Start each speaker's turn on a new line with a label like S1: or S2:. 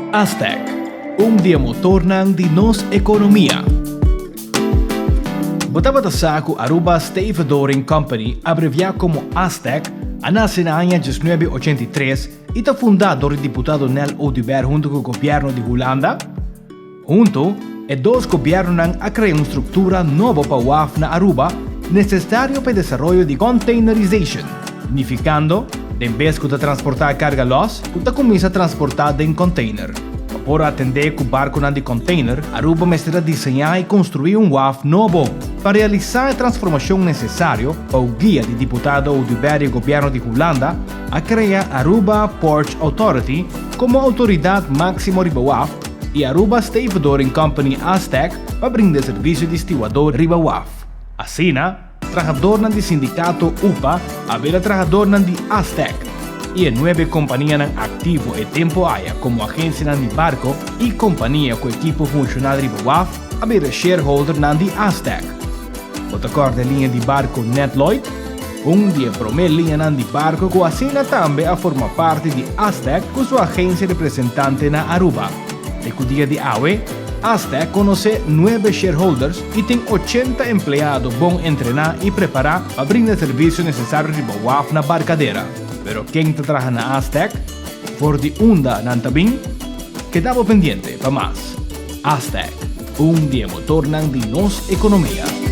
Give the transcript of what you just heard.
S1: Aztec, dia motor ng dinos ekonomiya. Bota-bota saco Aruba State Doring Company, abreviado como Aztec, nace na año 1983 e está fundado por diputado Nel Odiber junto com o governo de Holanda. Junto, e dois governos a criar uma estrutura nova para o WAF na Aruba, necessário para o desenvolvimento de containerization, significando que em vez de transportar carga loss, você começa a transportar em container. Para atender com o barco de container, Aruba mestra desenhar e construir WAF novo para realizar a transformação necessária para o guia de deputado Odiber e o governo de Holanda a criar Aruba Port Authority como autoridade máxima de WAF e Aruba Stevedoring Company Aztec para brindar serviço de estiwador riba WAF. Assim, trabalhador do sindicato UPA haverá trabalhador de Aztec e a 9 companhias ativo e tempo haya como agência de barco e companhia com equipo funcional riba WAF haverá shareholder de Aztec. O acordo de linha de barco NetLloyd, dia primeira linha de barco que assina também a formar parte de Aztec com sua agência representante na Aruba. E com o dia de hoje, Aztec conoce 9 shareholders e tem 80 empregados bom entrenar e preparar para brindar serviço necessário de WAF na barcadeira. Pero quem trabalha na Aztec, por de unda nantabim, quedava pendiente para mais. Aztec, dia motor de nossa economia.